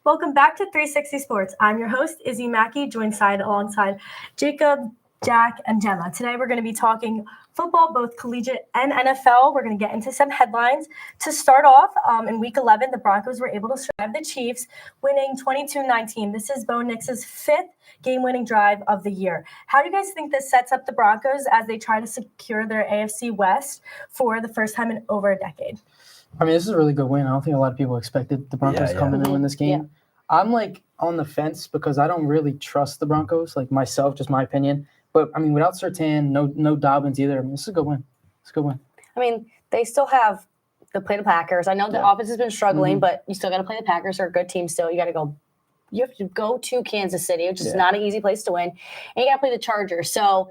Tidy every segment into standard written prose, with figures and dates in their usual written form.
Welcome back to 360 Sports. I'm your host, Izzy Mackey, joined alongside Jacob, Jack, and Gemma. Today we're going to be talking football, both collegiate and NFL. We're going to get into some headlines. To start off, in Week 11, the Broncos were able to survive the Chiefs, winning 22-19. This is Bo Nix's fifth game-winning drive of the year. How do you guys think this sets up the Broncos as they try to secure their AFC West for the first time in over a decade? I mean, this is a really good win. I don't think a lot of people expected the Broncos to come in and win this game. Yeah. I'm on the fence because I don't really trust the Broncos, myself, just my opinion. But I mean, without Surtain, no Dobbins either. I mean, this is a good win. It's a good win. I mean, they still have to play the Packers. I know the offense has been struggling, but you still got to play the Packers. They're a good team still. You have to go to Kansas City, which is not an easy place to win, and you got to play the Chargers. So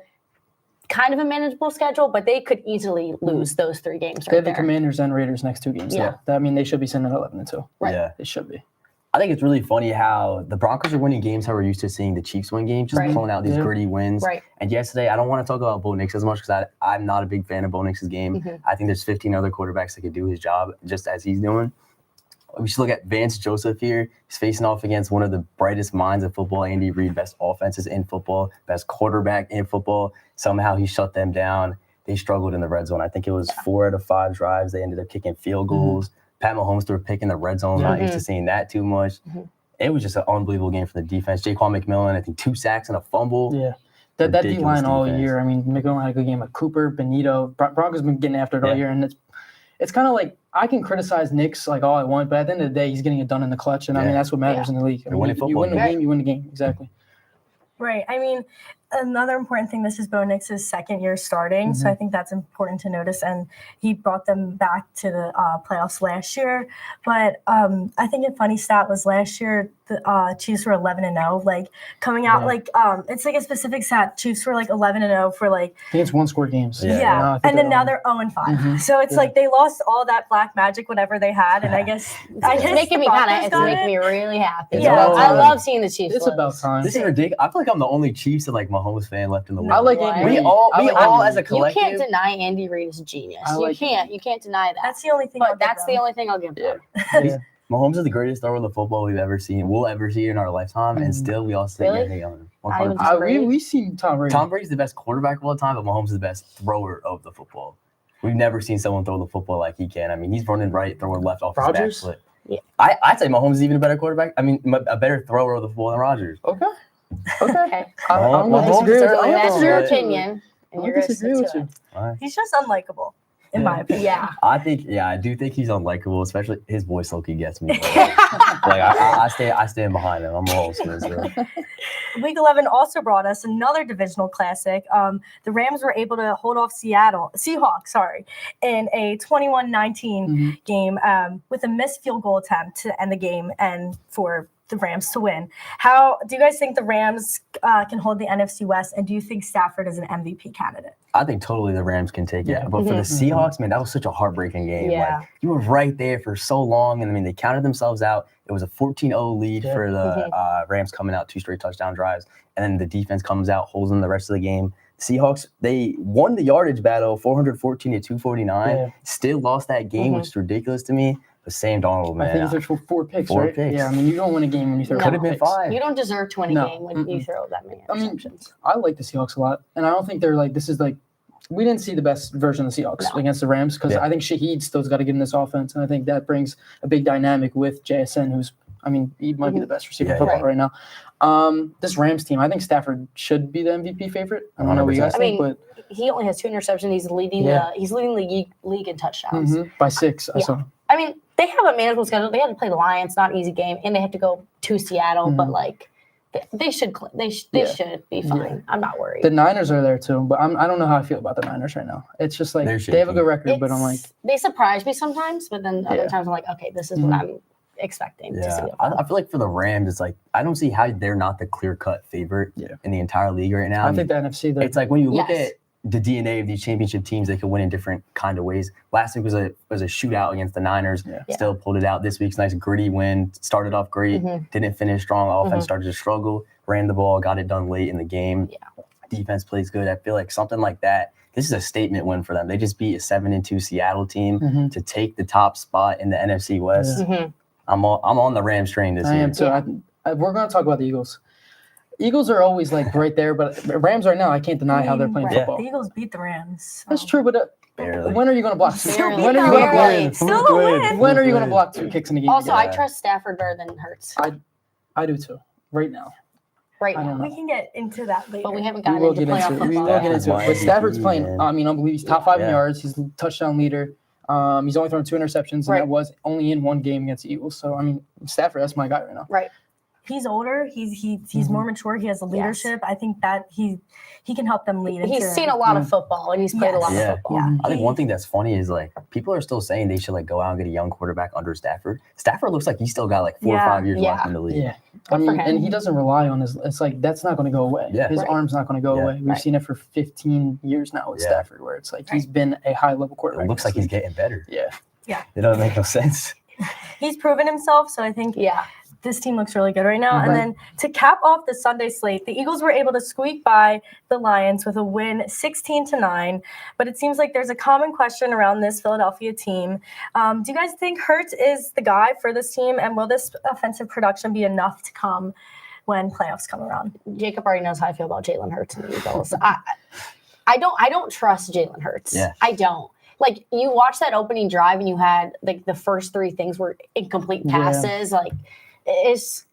kind of a manageable schedule, but they could easily lose those three games. They have the Commanders and Raiders next two games. Yeah, I mean, they should be sitting at 11-2. Right. Yeah, they should be. I think it's really funny how the Broncos are winning games how we're used to seeing the Chiefs win games, just pulling out these gritty wins. Right. And yesterday, I don't want to talk about Bo Nix as much because I'm not a big fan of Bo Nix's game. I think there's 15 other quarterbacks that could do his job just as he's doing. We should look at Vance Joseph here. He's facing off against one of the brightest minds of football, Andy Reid, best offenses in football, best quarterback in football. Somehow he shut them down. They struggled in the red zone. I think it was 4 out of 5 drives. They ended up kicking field goals. Pat Mahomes threw a pick in the red zone. Not used to seeing that too much. It was just an unbelievable game for the defense. Jaquan McMillan, I think 2 sacks and a fumble. Yeah. That D-line all year. I mean, McMillan had a good game. Cooper, Benito. Broncos been getting after it all year. And it's kind of like I can criticize Nix all I want, but at the end of the day, he's getting it done in the clutch. And I mean, that's what matters in the league. I mean, you win the game, you win the game. Exactly. Right. I mean, another important thing, this is Bo Nix's second year starting, so I think that's important to notice. And he brought them back to the playoffs last year. But I think a funny stat was last year, the Chiefs were 11-0. Coming out, it's a specific stat. Chiefs were 11-0 for I think it's one-score games. Yeah. And then now they're 0-5. So it's they lost all that black magic, whatever they had. And I guess it's making me really happy. Yeah. I love seeing the Chiefs. It's about time. This is ridiculous. I feel like I'm the only Chiefs and Mahomes fan left in the world. I like Andy We all as a collective. You can't deny Andy Reid is a genius. You can't deny that. That's the only thing. But that's the only thing I'll give them. Mahomes is the greatest thrower of the football we've ever seen. We'll ever see in our lifetime, and still we all say we've seen Tom Brady. Tom Brady's the best quarterback of all time, but Mahomes is the best thrower of the football. We've never seen someone throw the football like he can. I mean, he's running right, throwing left off his back foot. Yeah. I'd say Mahomes is even a better quarterback. I mean, a better thrower of the football than Rodgers. Okay. I'm going to disagree with you. That's your opinion. And you're going to disagree with you. He's just unlikable, in my opinion. Yeah. I do think he's unlikable, especially his voice low-key gets me. I stand behind him. I'm a whole Smith. Week 11 also brought us another divisional classic. The Rams were able to hold off Seahawks, in a 21-19 game with a missed field goal attempt to end the game and for the Rams to win. How do you guys think the Rams can hold the NFC West, and do you think Stafford is an MVP candidate? I think totally the Rams can take it. But for the Seahawks, man, that was such a heartbreaking game. Yeah. You were right there for so long, and I mean, they counted themselves out. It was a 14-0 lead for the Rams coming out 2 straight touchdown drives, and then the defense comes out, holds them the rest of the game. Seahawks, they won the yardage battle, 414 to 249. Yeah. Still lost that game, which is ridiculous to me. But Sam Darnold, man. I think he threw 4 picks, right? Yeah, I mean, you don't win a game when you throw 4 picks. Could have been 5. You don't deserve to win a game when you throw that many interceptions. I like the Seahawks a lot, and I don't think they're we didn't see the best version of the Seahawks against the Rams because I think Shaheed still's got to get in this offense, and I think that brings a big dynamic with JSN, who's, he might be the best receiver in football right now. This Rams team, I think Stafford should be the MVP favorite. I don't know what you guys think, but he only has 2 interceptions. He's leading the league in touchdowns by 6. I saw. I mean, they have a manageable schedule. They had to play the Lions, not an easy game, and they have to go to Seattle. But they should be fine. Yeah. I'm not worried. The Niners are there too, but I don't know how I feel about the Niners right now. It's just they have a good record, but I'm they surprise me sometimes. But then other times I'm okay, this is what I'm expecting to see. I feel like for the Rams, it's I don't see how they're not the clear-cut favorite in the entire league right now. I think the NFC. It's when you look at the DNA of these championship teams, they can win in different kind of ways. Last week was a shootout against the Niners. Still pulled it out. This week's nice gritty win. Started off great, didn't finish strong. Offense started to struggle. Ran the ball, got it done late in the game. Defense plays good. I feel like something like that. This is a statement win for them. They just beat a 7-2 Seattle team to take the top spot in the NFC West. I'm on the Rams train this I year. am too. We're going to talk about the Eagles. Eagles are always like right there, but Rams right now, I can't deny how they're playing Right. football. The Eagles beat the Rams. So. That's true, but Barely. when are you going to block? Barely. When are you going to Barely. block? Still a win. When are you going to block 2 kicks in a game? Also, again? I trust Stafford better than Hurts I do too. Right now, right I now. don't know. We can get into that later. But we haven't We gotten will into get playoff into it. We football. will get into it. But Stafford's Stafford's MVP, playing. man. I mean, unbelievable. He's top 5 in Yeah. yards. He's the touchdown leader. He's only thrown 2 interceptions, and Right. that was only in 1 game against the Eagles. So I mean, Stafford, that's my guy right now. Right. He's older. He's Mm-hmm. more mature. He has the leadership. I think that he can help them lead. He's into, seen a lot of football and he's played a lot Yeah. of football. Yeah. I think one thing that's funny is like people are still saying they should like go out and get a young quarterback under Stafford. Stafford looks like he's still got like 4 or Yeah. 5 years Yeah. left in the league. Yeah, Good I for mean, him. and he doesn't rely on his. It's like that's not going to go away. Yeah. His Right. arm's not going to go Yeah. away. We've Right. seen it for 15 years now with Yeah. Stafford, where it's like he's been a high level quarterback. It looks like he's getting better. Yeah. It doesn't make no sense. He's proven himself. So I think Yeah. this team looks really good right now. Right. And then to cap off the Sunday slate, the Eagles were able to squeak by the Lions with a win 16-9. But it seems like there's a common question around this Philadelphia team. Do you guys think Hurts is the guy for this team? And will this offensive production be enough to come when playoffs come around? Jacob already knows how I feel about Jalen Hurts and the Eagles. I don't trust Jalen Hurts. Yeah. I don't. Like you watch that opening drive and you had like the first 3 things were incomplete Yeah. passes. Like it's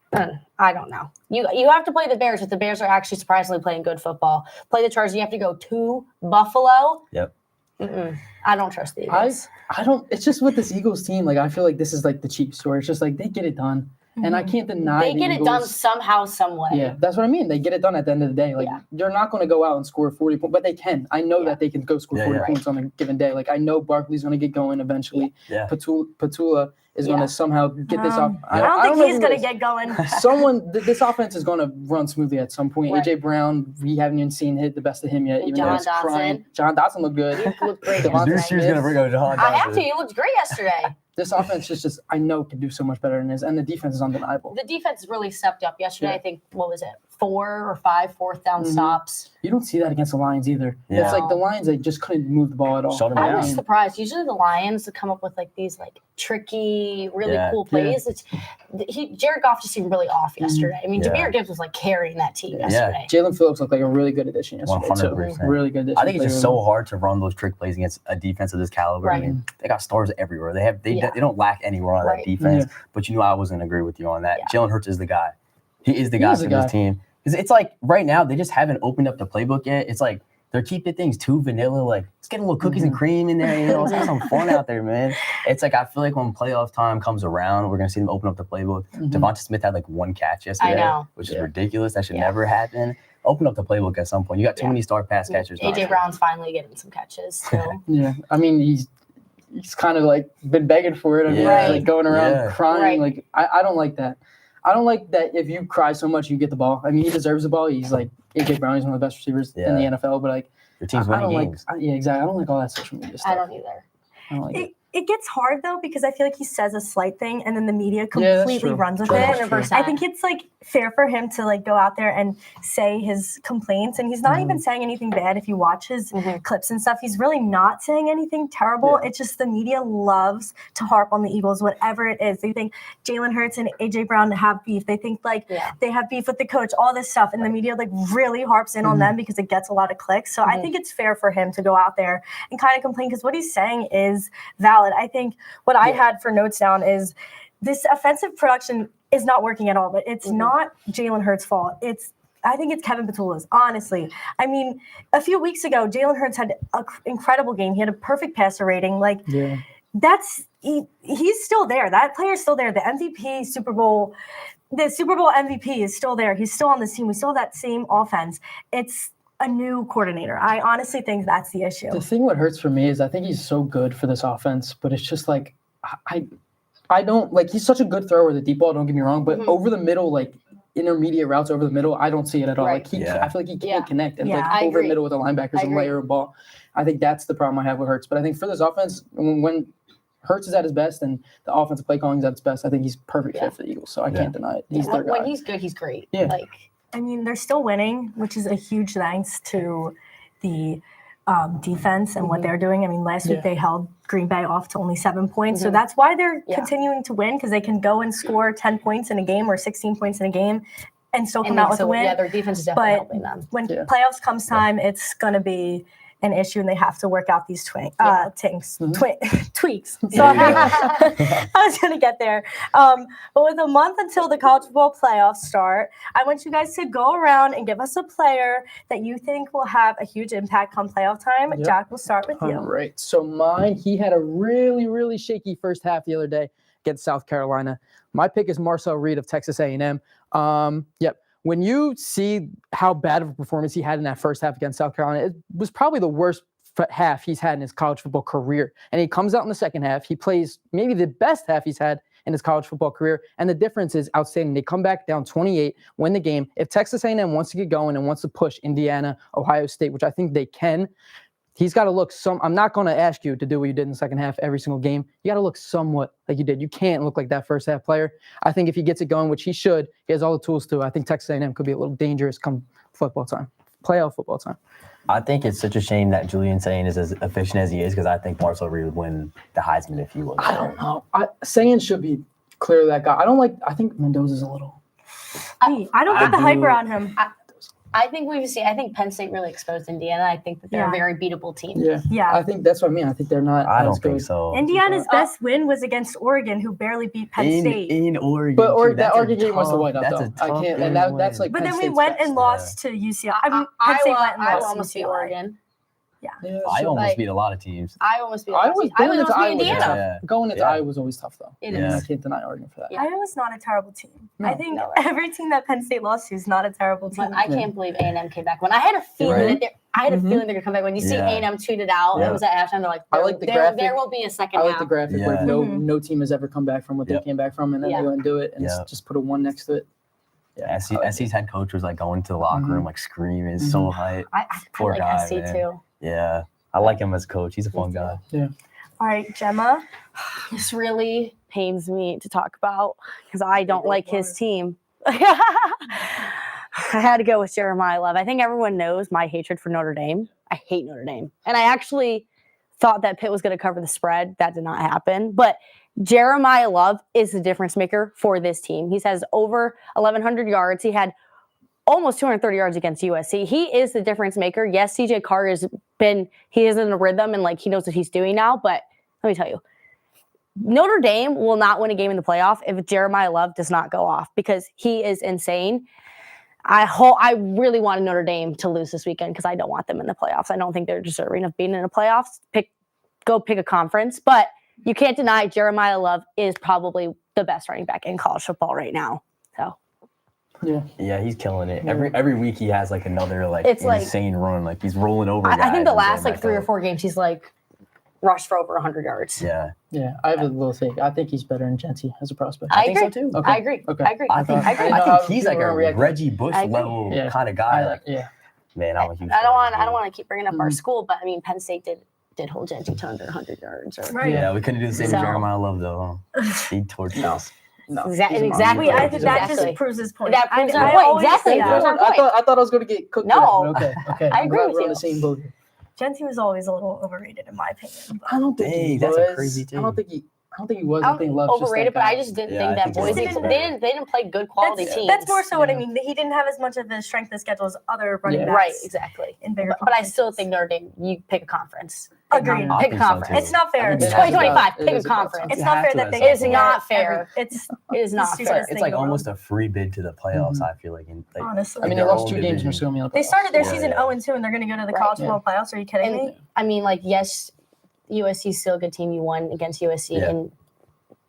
I don't know. You have to play the Bears, but the Bears are actually surprisingly playing good football. Play the Chargers. You have to go to Buffalo. Yep. I don't trust the Eagles. I don't. It's just with this Eagles team. Like I feel like this is like the Chiefs, where it's just like they get it done, and I can't deny They the get it Eagles. done somehow, some way. Yeah, that's what I mean. They get it done at the end of the day. Like Yeah. they're not going to go out and score 40 points, but they can. I know that they can go score Yeah, 40 yeah. points on a given day. Like I know Barkley's going to get going eventually. Yeah. Patula is going Yeah. to somehow get this off. I don't think know he's who going it to is. get going. This offense is going to run smoothly at some point. Right. AJ Brown, we haven't even seen hit the best of him yet. And Even though John he's crying. Dotson. John Dotson looked good. He looked great Devontae yesterday. She was gonna bring up John I have Dotson. to. He looked great yesterday. This offense is just I know can do so much better than this, and the defense is undeniable. The defense really stepped up yesterday. Yeah. I think, what was it, 4 or 5 fourth down Mhm. stops? You don't see that against the Lions either. Yeah. It's like the Lions, they just couldn't move the ball at all. Shut 'em I down. was surprised. Usually the Lions come up with like these like tricky, really Yeah. cool plays. Jared Goff just seemed really off yesterday. I mean, Yeah. Jahmyr Gibbs was like carrying that team Yeah. yesterday. Jalen Phillips looked like a really good addition yesterday, 100%. too. Really good addition. I think it's Played just really so hard to run those trick plays against a defense of this caliber. Right. I mean, they got stars everywhere. They Yeah. don't lack anywhere on Right. that defense. But you know I wasn't agree with you on that. Yeah. Jalen Hurts is the guy. He is the guy is for the this guy. team. It's like right now they just haven't opened up the playbook yet. It's like they're keeping things too vanilla. Like let's get a little cookies and cream in there. You know, let's have some fun out there, man. It's like I feel like when playoff time comes around, we're gonna see them open up the playbook. Mhm. Devonta Smith had like 1 catch yesterday, know. which is Yeah. ridiculous. That should Yeah. never happen. Open up the playbook at some point. You got too Yeah. many star pass catchers. AJ Brown's finally getting some catches still. Yeah, I mean he's kind of like been begging for it. I mean, Yeah. he's, like going around Yeah. crying. Right. Like I don't like that. I don't like that if you cry so much you get the ball. I mean he deserves the ball. He's like AJ Brown. He's one of the best receivers in the Yeah. NFL. But like Your team's I don't winning like. games. Yeah, exactly. I don't like all that social media stuff. I don't either. I don't like it. It gets hard though because I feel like he says a slight thing and then the media Yeah, that's completely true. runs with That's it. true. I think it's like fair for him to like go out there and say his complaints, and he's not Mhm. even saying anything bad. If you watch his Mhm. clips and stuff, he's really not saying anything terrible. Yeah. It's just the media loves to harp on the Eagles, whatever it is. They think Jalen Hurts and AJ Brown have beef. They think like Yeah. they have beef with the coach, all this stuff, and the media like really harps in on Mhm. them because it gets a lot of clicks. So I Mhm. think it's fair for him to go out there and kind of complain because what he's saying is valid. I think what I had for notes down is this offensive production is not working at all, but it's Mhm. not Jalen Hurts' fault. I think it's Kevin Patula's, honestly. I mean, a few weeks ago, Jalen Hurts had an incredible game. He had a perfect passer rating. Like, Yeah. he's still there. That player's still there. The Super Bowl MVP is still there. He's still on the team. We still have that same offense. It's a new coordinator. I honestly think that's the issue. The thing what hurts for me is I think he's so good for this offense, but it's just like I don't like he's such a good thrower with the deep ball, don't get me wrong, but Mhm. over the middle, like intermediate routes over the middle, I don't see it at all. Right. Like he Yeah. I feel like he can't Yeah. connect and Yeah, like I over agree. the middle with the linebackers I and agree. layer of ball. I think that's the problem I have with Hurts. But I think for this offense, when Hurts is at his best and the offensive play calling is at its best, I think he's perfect Yeah. fit for the Eagles. So I Yeah. can't deny it. He's their When guy. he's good, he's great. Yeah. Like I mean, they're still winning, which is a huge thanks to the defense and what they're doing. I mean, last week Yeah. they held Green Bay off to only 7 points. So that's why they're continuing to win, because they can go and score 10 points in a game or 16 points in a game and still come out with a win. Yeah, their defense is definitely But helping them. when Yeah. playoffs comes time, it's going to be an issue, and they have to work out these tweaks. So I was going to get there. But with a month until the college football playoffs start, I want you guys to go around and give us a player that you think will have a huge impact come playoff time. Yep. Jack, we'll start with All you. right. So mine, he had a really, really shaky first half the other day against South Carolina. My pick is Marcel Reed of Texas A&M. Yep. When you see how bad of a performance he had in that first half against South Carolina, it was probably the worst half he's had in his college football career. And he comes out in the second half. He plays maybe the best half he's had in his college football career. And the difference is outstanding. They come back down 28, win the game. If Texas A&M wants to get going and wants to push Indiana, Ohio State, which I think they can, he's got to look I'm not going to ask you to do what you did in the second half every single game. You got to look somewhat like you did. You can't look like that first half player. I think if he gets it going, which he should, he has all the tools to. I think Texas A&M could be a little dangerous come football time, playoff football time. I think it's such a shame that Julian Sayin is as efficient as he is, because I think Marcel Reed would win the Heisman if he was. I don't know. Sayin should be clearly that guy. I think Mendoza's a little. I don't get the hype around him. I think I think Penn State really exposed Indiana. I think that they're a very beatable team. Yeah. Yeah. I think that's what I mean. I think they're not. I as don't think good. so. Indiana's best win was against Oregon, who barely beat Penn State. In Oregon. But too, that that's a Oregon game was the tough- whiteout, that's though. a I tough can't, game and to that's win. like. But Penn then we State's went best. and lost to UCLA. I mean, Penn State went and Iowa lost almost to beat UCLA. Oregon. Yeah, I so, almost like- beat a lot of teams. I almost beat Iowa almost going into beat Iowa was Indiana. tough. Yeah. Going into Yeah. Iowa was always tough, though. It Yeah. is. I can't deny Oregon for that. Yeah. Iowa's not a terrible team. No. I think No. every team that Penn State lost to is not a terrible team. But I can't believe A&M came back when I had a feeling Right? that I had a Mhm. feeling they're gonna come back. When you see Yeah. A&M tweeted out, Yeah. it was at halftime. They're like, I like the there graphic. will be a second I half. like the graphic where Yeah. no team has ever come back from what they Yep. came back from, and then Yeah. they go and do it, and Yep. just put a 1 next to it. Yeah, SC's head coach was like going to the locker room, like screaming, so hype. I Poor like guy, SC man. too. Yeah. I like him as a coach. He's a fun guy. All right, Gemma. This really pains me to talk about because I don't go like for his it. team. I had to go with Jeremiah Love. I think everyone knows my hatred for Notre Dame. I hate Notre Dame. And I actually thought that Pitt was going to cover the spread. That did not happen. But Jeremiah Love is the difference maker for this team. He has over 1,100 yards. He had almost 230 yards against USC. He is the difference maker. Yes, CJ Carr he is in a rhythm and like he knows what he's doing now. But let me tell you, Notre Dame will not win a game in the playoff if Jeremiah Love does not go off because he is insane. I really wanted Notre Dame to lose this weekend because I don't want them in the playoffs. I don't think they're deserving of being in the playoffs. Go pick a conference. But you can't deny Jeremiah Love is probably the best running back in college football right now. So Yeah, he's killing it. Every week he has like another It's like- insane run. Like he's rolling over. I think guys the and last getting like back 3 or up. 4 games he's like rushed for over 100 yards. Yeah. Yeah, I have a little thing. I think he's better than Genty as a prospect. I think agree. so, too. Okay. I agree. Okay. I agree. I think I agree. I know I how think he's like people a react. Reggie Bush I agree. level Yeah. kind of guy. Like, Yeah. man, I'm a huge. I don't fan. want to keep bringing up our school, but I mean Penn State did hold Genty to under 100 yards. Or, Right. Yeah, we couldn't do the same So- with Jeremiah Love though. He torched us. No, Exactly. he's a Exactly. monster. I think that Exactly. just proves his point. That proves I our point. always Exactly. say It that. proves our I thought I was going to get cooked. No. there, but okay. I agree We're with on you. the same boat. Genty was always a little overrated in my opinion. I don't think Hey, he that's a was. crazy I team. don't think he was. I think Love's overrated, just but that I guy. just didn't Yeah, I think that think boys Love's they better. didn't play good quality teams. That's more so what I Yeah. mean. He didn't have as much of a strength of schedule as other running Yeah. backs. right, exactly. In bigger But I still conferences. think Notre Dame. You pick a conference. Agreed. I Pick a think so, conference. too. It's not fair. I think It's it has to 2025. It Pick a is about conference. time. It's You not have fair to that at they some It's point. not fair. It's It is not the fair. stupidest It's thing like in the world. almost a free bid to the playoffs. I feel like. Like honestly. I mean, they their lost own 2 games and division. they're still in the They started their Yeah, season yeah. 0-2 and they're going to go to the Right. college Yeah. football playoffs. Are you kidding And me? I mean, like, yes, USC is still a good team. You won against USC, Yeah. and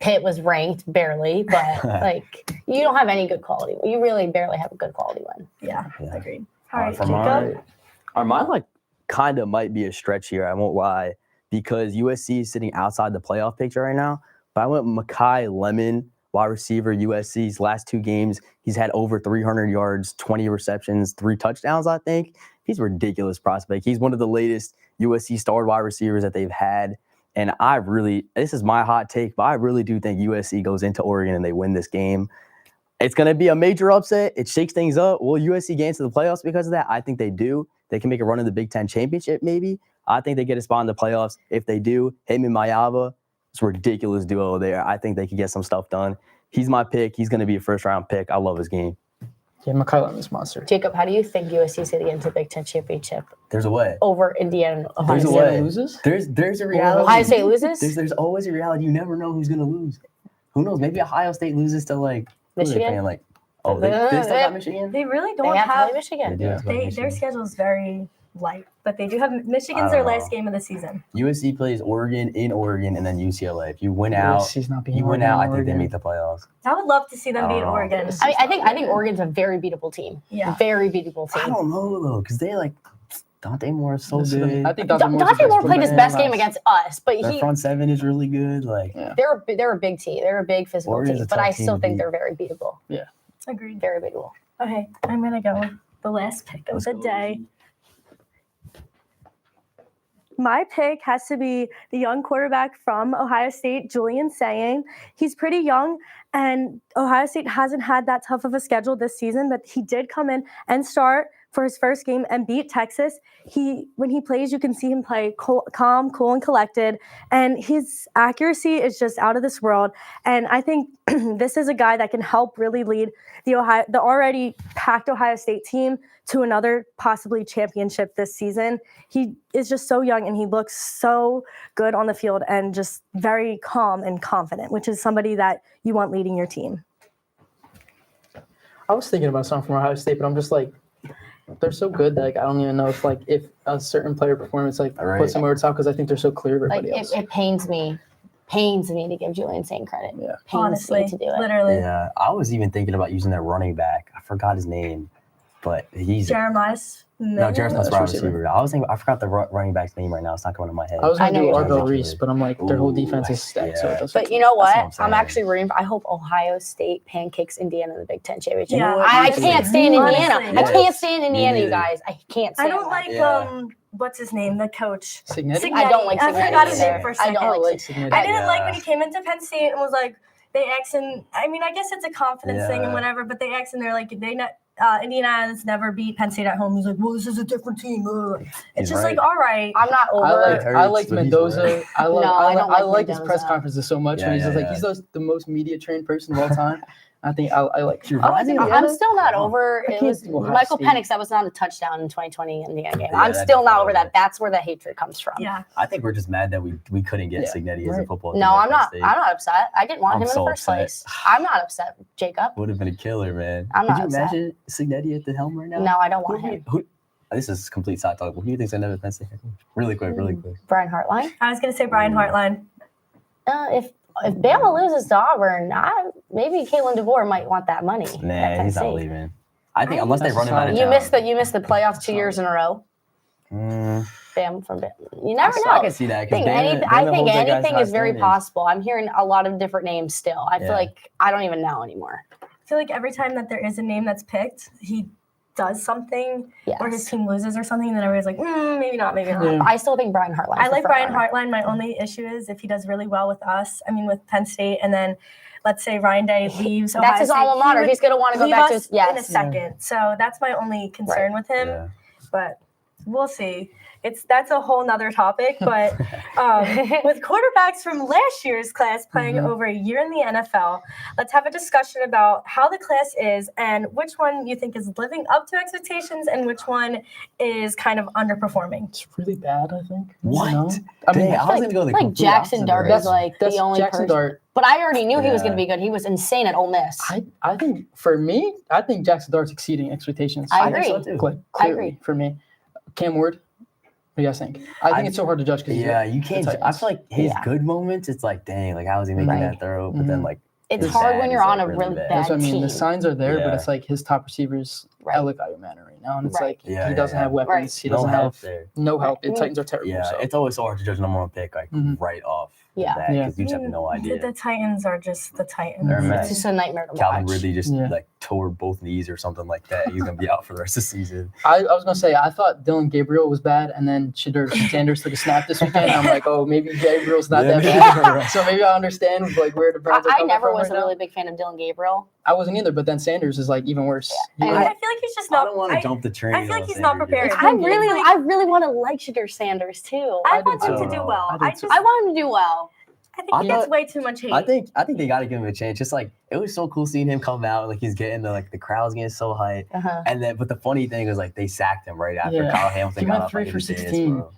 Pitt was ranked barely, but like, you don't have any good quality. You really barely have a good quality win. Yeah, Yeah. agreed. All right, For Jacob. Mine like kind of might be a stretch here. I won't lie, because USC is sitting outside the playoff picture right now. But I went Mekhi Lemon, wide receiver, USC's last 2 games. He's had over 300 yards, 20 receptions, 3 touchdowns, I think. He's a ridiculous prospect. He's one of the latest USC starred wide receivers that they've had. And this is my hot take, but I really do think USC goes into Oregon and they win this game. It's going to be a major upset. It shakes things up. Will USC get into the playoffs because of that? I think they do. they can make a run in the Big Ten championship. Maybe I think they get a spot in the playoffs. If they do, him and Mayava, it's a ridiculous duo there. I think they could get some stuff done. He's my pick. He's going to be a first-round pick. I love his game. Yeah, McCullough is monster. Jacob, how do you think USC is going to get into the Big Ten championship There's a way. over Indiana and Ohio There's a State? way. Loses? There's a reality. Ohio State loses? There's always a reality. You never know who's gonna lose. Who knows? Maybe Ohio State loses to like who are they Michigan? playing? Like, oh, they still got Michigan. They really They don't have to have. play Michigan. They do have to play Their Michigan. schedule is very light, but they do have Michigan's I their don't last know. game of the season. USC plays Oregon in Oregon and then UCLA. If you win out, USC's not being you win Oregon, out. I think they Oregon. make the playoffs. I would love to see them I beat don't know. Oregon. I think Oregon's a very beatable team. Yeah. Very beatable I team. don't know though, because they like Dante Moore is so This is the- good. I think Dante Moore's Dante the Moore best played his player best in game the against us, but Their he front seven is really good. Like, Yeah. they're a big team. They're a big physical Oregon's team, a but tough I team still to think beat. they're very beatable. Agreed. Very beatable. Okay, I'm gonna go with the last pick of Let's the go. day. My pick has to be the young quarterback from Ohio State, Julian Saying. He's pretty young, and Ohio State hasn't had that tough of a schedule this season, but he did come in and start for his first game and beat Texas. When he plays, you can see him play calm, cool, and collected, and his accuracy is just out of this world. And I think this is a guy that can help really lead the already packed Ohio State team to another possibly championship this season. He is just so young and he looks so good on the field and just very calm and confident, which is somebody that you want leading your team. I was thinking about something from Ohio State, but I'm just like, they're so good that like, I don't even know if a certain player performance Right. puts them over the top because I think they're so clear of Like everybody else. it pains me to give Julian Saying credit. Yeah. Pains Honestly, me to do it. literally. yeah, I was even thinking about using their running back. I forgot his name, but he's Jeremiah no, Jarrett's not That's wide receiver. receiver. I was thinking I forgot the running back's name right now. It's not coming to my head. I was I going know to do you're Arvell talking Reese, but I'm like, their whole Ooh, defense is stacked. So yeah. it doesn't. But you know That's what what? I'm saying. I'm actually rooting. I hope Ohio State pancakes Indiana in the Big Ten championship. Yeah, I can't stand Indiana. honestly. I can't stand Me Indiana, you neither. guys. I can't I stand don't them. like Yeah. what's his name, the coach. Signetti? I don't like I Signetti forgot his either. name for a I second. don't like Signetti. I didn't like Yeah. when he came into Penn State and was like, they asked him. I mean, I guess it's a confidence thing and Yeah. whatever, but they asked him, they're like, Indiana has never beat Penn State at home. He's like, well, this is a different team. Ugh. It's He's just right. like, all right. I'm not over. I hurts, liked but he's Mendoza. right. I No, I don't I like like his press Mendoza. conferences so much. Yeah, when he's just yeah, like, yeah. he's the most media trained person of all time. I think I like. You're I right. like I'm still not Oh, over. I It can't was do Ohio Michael State. Penix that was not a touchdown in 2020 Indiana game. Yeah, I'm that still not definitely over that. was. That's where the hatred comes from. Yeah. I think we're just mad that we couldn't get Yeah, Signetti as a right. football team. No, at I'm not. Penn State. I'm not upset. I didn't want I'm him in so the first upset. place. I'm not upset, Jacob. Would have been a killer, man. I'm Could not you upset. imagine Signetti at the helm right now? No, I don't Who want do you- him. who- this is complete side talk. Who do you think's gonna have Penn State? Really quick. Brian Hartline. I was going to say Brian Hartline. If Bama loses to Auburn, maybe Caitlin DeVore might want that money. at Nah, Penn he's not State. leaving. I think unless they That's run him out of solid. town. You missed the playoffs 2 years in a row. Mm, Bam. You never know. I can see that. 'cause I Bama think holds that guy's anything high is very standards. possible. I'm hearing a lot of different names still. I feel Yeah. like I don't even know anymore. I feel like every time that there is a name that's picked, he does something Yes. or his team loses or something, and then everybody's like, maybe not, maybe not. Yeah. I still think Brian Hartline. I like Brian Hartline. My only issue is if he does really well with us, with Penn State, and then let's say Ryan Day leaves Ohio That's his State, alma mater. would He's going to want to go leave back to us his. in a Yes. second. So that's my only concern with him. Yeah. But we'll see. That's a whole nother topic. But with quarterbacks from last year's class playing over a year in the NFL, let's have a discussion about how the class is and which one you think is living up to expectations and which one is kind of underperforming. It's really bad. I think. What? You know? I mean, Dang, I was gonna go the Like complete Jackson opposite Dart is direction. like that's the only Jackson person. Dart. But I already knew he was Yeah. going to be good. He was insane at Ole Miss. I think for me, I think Jackson Dart's exceeding expectations. I think so agree. too. Like, I clearly agree. for me. Cam Ward. What do you guys think? I think it's so hard to judge because Yeah, you can't. the I feel like his Yeah. good moments, it's like, dang, like how is he making Right. that throw? But then Mhm. like It's his hard bad when you're is, on like, a really bad That's what I mean. team. The signs are there, but Yeah. it's like his top receivers, Right. Alec Ayumana right now, and it's Right. like Yeah, he doesn't yeah, have yeah. weapons. Right. He no doesn't help have there. no help. Right. The Titans are terrible. Yeah, so. it's always so hard to judge a number one pick like Mhm. right off. Yeah. because Yeah. you just have no idea. The Titans are just the Titans. They're a It's mess. just a nightmare to Calvin watch. Ridley just Yeah. like tore both knees or something like that. He's gonna be out for the rest of the season. I was gonna say I thought Dylan Gabriel was bad, and then Shedeur Sanders took a snap this weekend. I'm like, oh, maybe Gabriel's not that bad. So maybe I understand like where the Browns are I coming never from was right a now. really big fan of Dylan Gabriel. I wasn't either, but then Sanders is like even worse. Yeah. He- I feel like he's just I not. don't want to jump the train. I feel like on he's not Sanders. prepared. I really want to like Shedeur Sanders too. I I want do him too. to do well. I do I too. just, I want him to do well. I think he I gets thought- way too much hate. I think they got to give him a chance. Just like it was so cool seeing him come out, like he's getting the crowd's getting so hyped. Uh-huh. And then, but the funny thing was like they sacked him right after Yeah. Kyle Hamilton He got went up 3 like, for in the dance, 16. bro.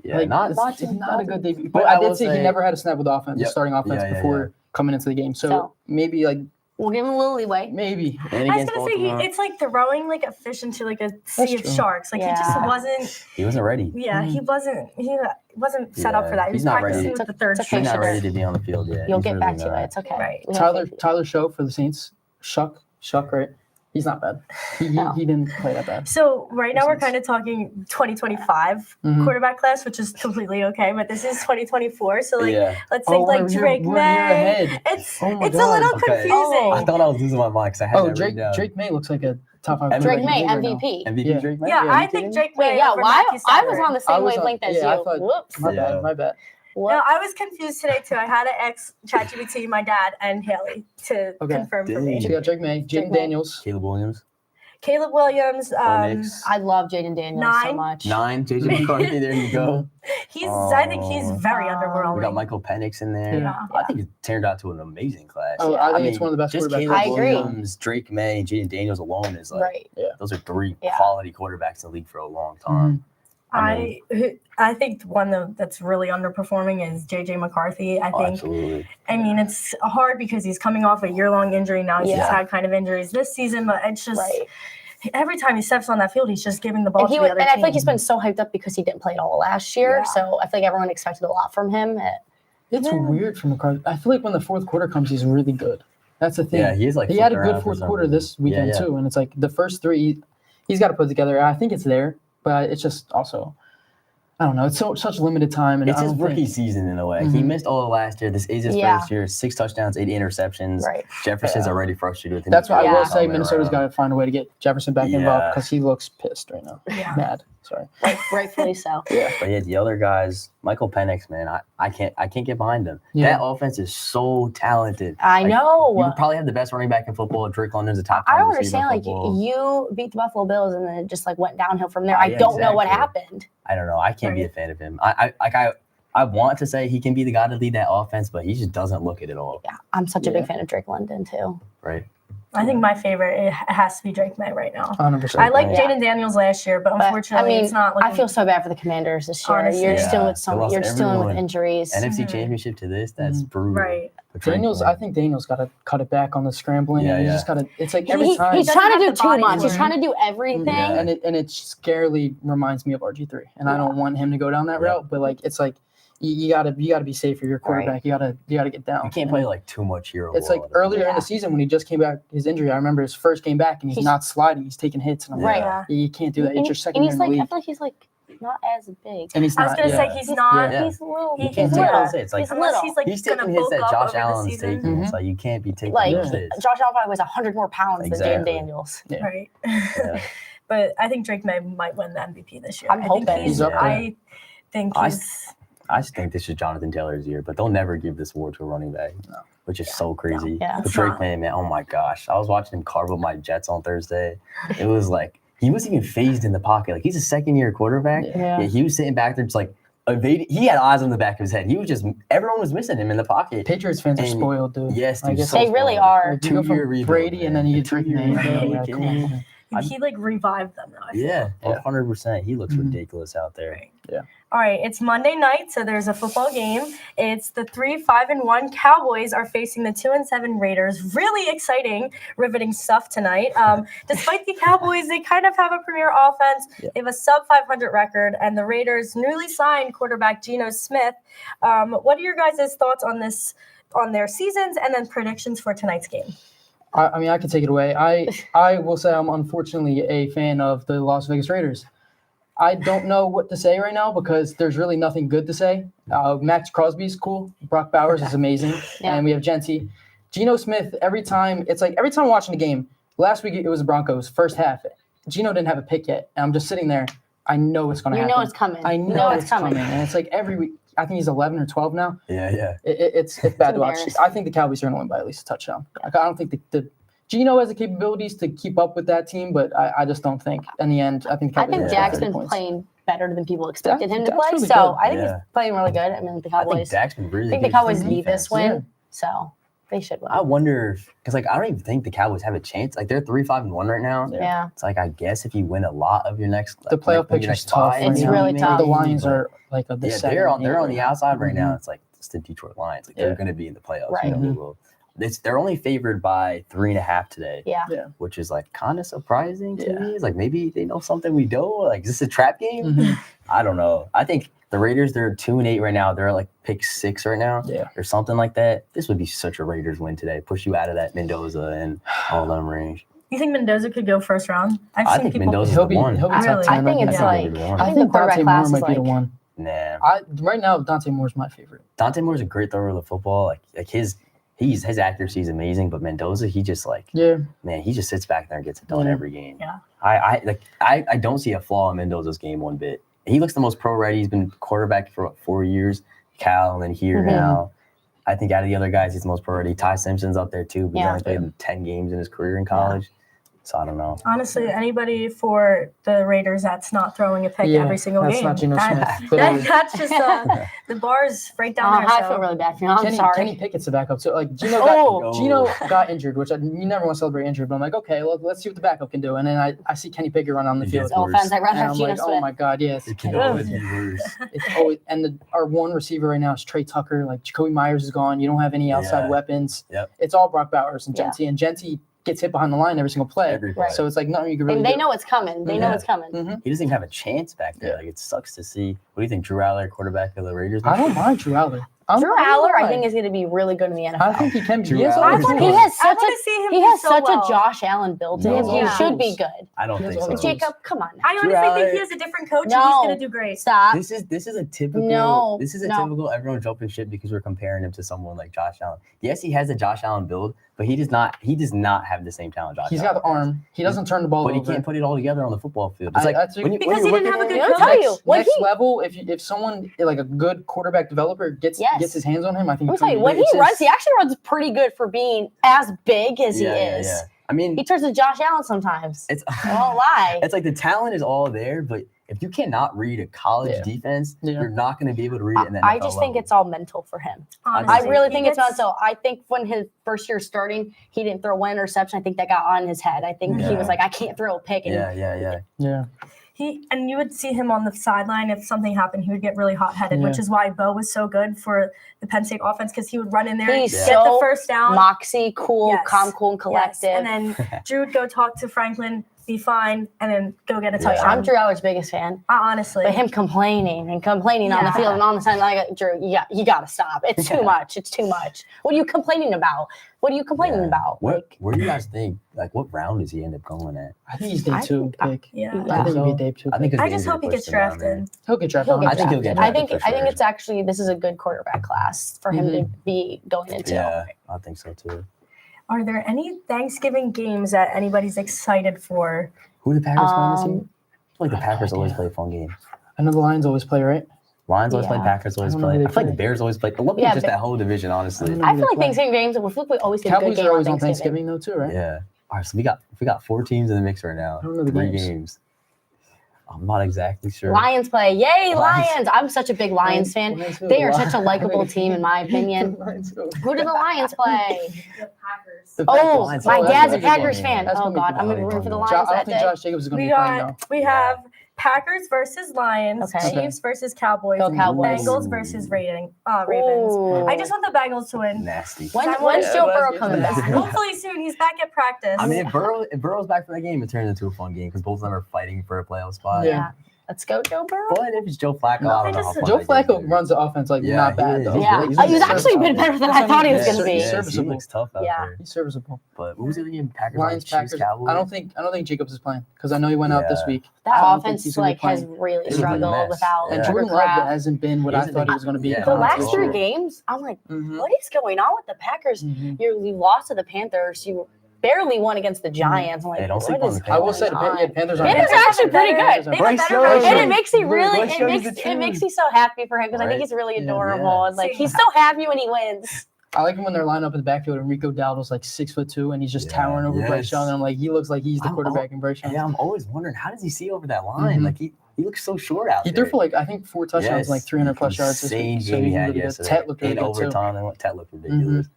Yeah, like, not a good debut. but But I I will did say he say- never had a snap with offense, Yep. starting offense Yeah, before coming into the game. So maybe like We'll give him a little leeway. maybe. And I was against gonna say Baltimore, it's like throwing like a fish into like a sea of true. sharks. Like he just Yeah. wasn't. he wasn't ready. Yeah, he wasn't set up Yeah, for that. He was he's not ready. practicing with the third It's okay, He's string. not Shedeur. ready to be on the field yet. You'll He's get really back to not. it. It's okay. Right. We have faith in you. Tyler Show for the Saints. Shuck, right? He's not bad. No. He didn't play that bad. So right now we're Makes kind of talking 2025 Mhm. quarterback class, which is completely okay. But this is 2024, so like Yeah. let's think like Drake we're a year May. ahead. It's Oh my it's a God. little Okay. confusing. I thought I was losing my mind because I had Oh, that written down. Drake May looks like a top 5. Drake Drake May, right now. MVP. MVP Yeah. Drake May? Yeah, Yeah, I you think kidding? Drake May. Wait, yeah, over why? Matthew I was Stafford. on the same I was on- wavelength as yeah, I you. thought- Whoops. My Yeah. bad. No, What? I was confused today too. I had to ask ChatGPT, my dad, and Haley to Okay. confirm for So me. you got Drake May, Drake Jaden May. Daniels. Caleb Williams. Caleb Williams. Nix. I love Jaden Daniels so 9. much. 9. JJ McCarthy. There you go. I think he's very Oh. underwhelming. We got Michael Penix in there. Yeah. I think it turned out to an amazing class. Oh, I think it's one of the best just quarterbacks. Caleb I agree. Williams, Drake May, and Jaden Daniels alone is like Right. those are 3 Yeah. quality quarterbacks in the league for a long time. I think one that's really underperforming is JJ McCarthy. I Oh, think. absolutely. I mean, it's hard because he's coming off a year-long injury now. He's Yeah. had kind of injuries this season, but it's just Right. every time he steps on that field, he's just giving the ball And, to he the was, other and I team. feel like he's been so hyped up because he didn't play at all last year. Yeah. So I feel like everyone expected a lot from him. It's weird from McCarthy. I feel like when the fourth quarter comes, he's really good. That's the thing. Yeah, he is like he had a flipping around good for fourth some quarter reason. this weekend Yeah, yeah. too, and it's like the first 3 he's got to put together. I think it's there, but it's just also I don't know. It's such limited time, and It's I his don't rookie think, season in a way. He Mhm. missed all of last year. This is his Yeah. first year. 6 touchdowns, 8 interceptions. Right. Jefferson's already frustrated with him. That's why I Yeah. will say Minnesota's got to find a way to get Jefferson back involved Yeah. because he looks pissed right now. Yeah. Mad. Sorry. Rightfully so. But yeah, the other guys, Michael Penix, man, I can't get behind him. Yeah. That offense is so talented. I Like, know. You probably have the best running back in football. Drake London's a top 10 I don't receiver understand. in Like football. you beat the Buffalo Bills and then it just like went downhill from there. I Yeah, don't know what exactly. happened. I don't know. I can't be a Right. fan of him. I want to say he can be the guy to lead that offense, but he just doesn't look it at all. Yeah, I'm such a Yeah. big fan of Drake London too. Right? I think my favorite it has to be Drake May right now. 100%. I like Yeah. Jaden Daniels last year, but But, unfortunately, it's not. I Looking, feel so bad for the Commanders this year. Honestly. You're Yeah. still with They some. lost You're still with everyone. injuries. NFC Mhm. Championship to this, that's brutal. right. But Drake Daniels, May- I think Daniels got to cut it back on the scrambling. Yeah, and he yeah. just got to. It's like every He's time. trying to doesn't do have the too body much. He's for trying to do everything. Yeah. and it scarily reminds me of RG3, and I don't want him to go down that Yeah. route. But like, it's like you gotta be safe for your quarterback. Right. You gotta get down. you can't play like too much hero It's ball. like earlier in Yeah. the season when he just came back his injury. I remember his first game back, and he's not sliding. He's taking hits, and I'm Right. like, you can't do that. And, It's your second and year he's in the like, I league, feel like he's like not as big. and he's I was not. gonna yeah. say he's not. Yeah. He's little. You He's can't take little. those hits. Like He's Unless little. he's like he's gonna taking hits bulk that up Josh over the Allen's season. taking. Mhm. It's like you can't be taking Like those hits. Josh Allen probably weighs 100 more pounds than Jaden Exactly. Daniels. Yeah. Right. Yeah. But I think Drake May might win the MVP this year. I'm I think hoping. He's up there. I think I- he's. I just think this is Jonathan Taylor's year, but they'll never give this award to a running back, which is so crazy. Yeah. But It's Drake not. May, man, oh my gosh. I was watching him carve up my Jets on Thursday. It was like, he wasn't even phased in the pocket. Like, he's a second-year quarterback. Yeah. Yeah, he was sitting back there just like evading. He had eyes on the back of his head. He was just, everyone was missing him in the pocket. Patriots fans are And- spoiled, dude. Yes, I dude, guess so They really spoiled. are. Like, you go 2-year from rebuild, Brady, and then you get Drake May. Two-year Yeah, rebuild, come kid. on. He like revived them though. I feel. Yeah, Yeah. 100%. He looks Mhm. ridiculous out there. Right. Yeah. All right, it's Monday night, so there's a football game. It's the 3-5-1 Cowboys are facing the 2-7 Raiders. Really exciting, riveting stuff tonight. Despite the Cowboys, they kind of have a premier offense. Yeah. They have a sub 500 record, and the Raiders newly signed quarterback Geno Smith. What are your guys' thoughts on this, on their seasons, and then predictions for tonight's game? I mean, I can take it away. I will say I'm unfortunately a fan of the Las Vegas Raiders. I don't know what to say right now because there's really nothing good to say. Max Crosby's cool. Brock Bowers is amazing. Yeah. And we have Genty. Geno Smith, every time I'm watching the game, last week it was the Broncos, first half. Geno didn't have a pick yet. And I'm just sitting there. I know it's going to happen. You know it's coming. I know it's coming. And it's like every week. I think he's 11 or 12 now. Yeah. It's bad to watch. embarrassing. I think the Cowboys are going to win by at least a touchdown. I don't think the Geno has the capabilities to keep up with that team, but I just don't think in the end. I think the I Cowboys think will Dak's score 30 been points. playing better than people expected him to Dak's play. really So good. I think Yeah. he's playing really good. I mean, the I think Cowboys. Dak's been really I think good. the Cowboys for need this defense. win, Yeah. so they should win. I wonder because I don't even think the Cowboys have a chance. Like they're 3-5-1 right now. Yeah. It's like I guess if you win a lot of your next, The playoff win your picture's next tough. five, It's right now. really tough. The Lions but- are like the Yeah, seven, they're on eight the outside right now. Mhm. It's like it's the Detroit Lions. Like Yeah. they're going to be in the playoffs. Right. You know, they will. They're only favored by 3.5 today. Yeah. Which is like kind of surprising to Yeah. me. It's like maybe they know something we don't. Like is this a trap game? Mhm. I don't know. I think the Raiders, they're 2-8 right now. They're like pick 6 right now. Yeah. Or something like that. This would be such a Raiders win today. Push you out of that Mendoza and all them range. You think Mendoza could go first round? I've I seen think people. Mendoza's He'll the be one. top Really? 10. I think it's I like think they're the one. I think the quarterback Dante class Moore is might be the like one. Nah. Right now, Dante Moore's my favorite. Dante Moore's a great thrower of the football. Like his accuracy is amazing, but Mendoza, he just like Yeah. man, he just sits back there and gets it done Yeah. every game. Yeah. I don't see a flaw in Mendoza's game one bit. He looks the most pro ready. He's been quarterback for 4 years. Cal and then here Mhm. now. I think out of the other guys, he's the most pro ready. Ty Simpson's up there too, but he's Yeah. only played 10 games in his career in college. So I don't know. Honestly, anybody for the Raiders that's not throwing a pick every single that's game. not Geno That- Smith. But that's just the bar's right down there. I so. feel really bad for you. I'm sorry. Kenny Pickett's the backup. So like Geno Oh. got injured, which you never want to celebrate injured. But I'm like, okay, let's see what the backup can do. And then I see Kenny Pickett run on the It field. gets No offense, I'd rather And have I'm Geno like, Smith. oh my god, yes. It can Ugh. always be worse. It's always our one receiver right now is Trey Tucker. Like Jacoby Myers is gone. You don't have any outside Yeah. weapons. Yep. It's all Brock Bowers and Yeah. Genty. And Genty gets hit behind the line every single play. Every play. So it's like nothing you can really And they do. know it's coming. They know Yeah. it's coming. Mhm. He doesn't even have a chance back there. Yeah. Like it sucks to see. What do you think, Drew Aller, quarterback of the Raiders? I don't mind Drew Aller. Drew Aller, I think, is going to be really good in the NFL. I think he can be. Drew He has Aller all is the good. He tools. has I such want a to see him he do has so such well. a Josh Allen build to him. No. He Yeah. should be good. I don't He has think all so. the tools. Jacob, come on. Now. I honestly Drew think Aller- he has a different coach and No. he's going to do great. Stop. This is a typical. No, This is a no. typical everyone jumping ship because we're comparing him to someone like Josh Allen. Yes, he has a Josh Allen build, but he does not have the same talent Josh He's Allen. got the arm. He doesn't turn the ball but he over. can't put it all together on the football field. It's I- like that's- when you, Because when he you're didn't have a looking good at- I'll tell you, Next when next he- level, if someone like a good quarterback developer gets Yes. his hands on him, I think. Let me he tell can you, be when great. he It's runs, just- he actually runs pretty good for being as big as he is. Yeah. I mean, He turns to Josh Allen sometimes. it's I won't lie. it's like the talent is all there, but if you cannot read a college Yeah. defense, Yeah. you're not going to be able to read it in the I NFL just think level. it's all mental for him. Honestly, I really he think it's gets- mental. I think when his first year starting, he didn't throw one interception. I think that got on his head. I think he Yeah. was like, I can't throw a pick. And Yeah. And you would see him on the sideline if something happened, he would get really hot-headed, which Yeah. is why Bo was so good for the Penn State offense because he would run in there, He's get the so first down, moxie, cool, Yes. calm, cool, and yes, collective. and then Drew would go talk to Franklin, be fine, and then go get a Yeah. touchdown. I'm Drew Aller's biggest fan. Honestly, But him complaining on the Yeah. field and on the sideline, like, Drew, you got to stop. It's too much. It's too much. What are you complaining about? What are you complaining about? What? Where do you guys think? Like, what round does he end up going at? I think he's day I 2 pick. yeah. I think he'll be day 2. I think I the just injury hope he gets pushed him down there. drafted. he'll get drafted. He'll get I think he'll get I drafted think for sure. it's actually this is a good quarterback class for him to be going into. Yeah, I think so too. Are there any Thanksgiving games that anybody's excited for? Who did the Packers play this year? I feel like the I have no Packers always idea. play a fun game. I know the Lions always play, right? Lions always play, Yeah. Packers always I don't know play. who I they feel like the play. Bears always play. Look Yeah, at just but- that whole division, honestly. I don't know. I feel like Thanksgiving games, we always get a good Cowboys game are on always on Thanksgiving. Thanksgiving though too, right? Yeah. All right, so we got 4 teams in the mix right now. I don't know the 3 names. games. I'm not exactly sure. Lions play. Yay, Lions. Lions. I'm such a big Lions fan. Lions who? They are such a likable team, in my opinion. Lions who? Who do the Lions play? The Packers. The Oh, Packers. my that's dad's a gonna be Packers fun. fan. That's Oh, gonna be God. fun. I'm going to root for the Jo- Lions I don't that think day. Josh Jacobs is going to We be playing though. have Packers versus Lions, Okay. Chiefs versus Cowboys, Go and Cowboys. Bengals versus Ravens. Ooh. I just want the Bengals to win. Nasty. When's Yeah, Joe that's Burrow good. coming That's back? good. Hopefully soon. He's back at practice. I mean, if Burrow's back for that game, it turns into a fun game because both of them are fighting for a playoff spot. Yeah. Let's go, Joe Burrow. But if it's Joe Flacco, No, I don't they know how just- fun Joe that game's Flacco gonna runs the offense like Yeah, not he bad is. though. Yeah. Like, Oh, he's actually been better than I thought he was That's going to what be. He's Yes, he serviceable. looks tough out Yeah. there. He's serviceable. But who's the other game? Packers, Lions, Chiefs, Packers. Cowboys. I don't think Jacobs is playing because I know he went out this Yeah. week. That I don't think offense he's gonna be like has playing. really It's been a struggled mess. without And Yeah. Jordan Love Kraft. hasn't been what I He's thought he been- was going to be. yeah, The Oh, last for three sure. games, I'm like, Mhm. what is going on with the Packers? Mhm. You lost to the Panthers. You barely won against the Giants. I'm like, Hey, don't what sleep on is the I will going say the on? Panthers are Panthers are actually pretty good. They have Bryce better Young. record. And it makes me really, Bryce Young is the it makes truth. me so happy for him because I think Right? he's really Yeah. adorable. Yeah. And like Same. he's so happy when he wins. I like him when they're lined up in the backfield and Rico Dowdle's like 6'2" and he's just Yeah, towering over Bryce yes. Young. And I'm like, he looks like he's the I'm quarterback in Bryce Young. Yeah, I'm always wondering how does he see over that line? Mhm. Like he looks so short out He there. threw for like I think 4 touchdowns, Yes. like 300 plus yards this Insane week. So game he he's had really good. yesterday. Tet looked really in good too. overtime, and Tet looked ridiculous.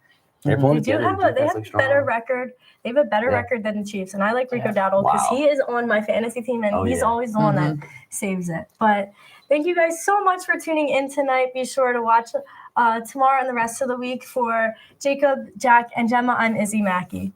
They're Mhm. pulling They do together. have a Defense looks strong. better record. They have a better Yeah. record than the Chiefs, and I like Rico Yeah. Dowdle because Wow. he is on my fantasy team, and Oh, he's yeah. always the one that saves it. But thank you guys so much for tuning in tonight. Be sure to watch tomorrow and the rest of the week for Jacob, Jack, and Gemma. I'm Izzy Mackey.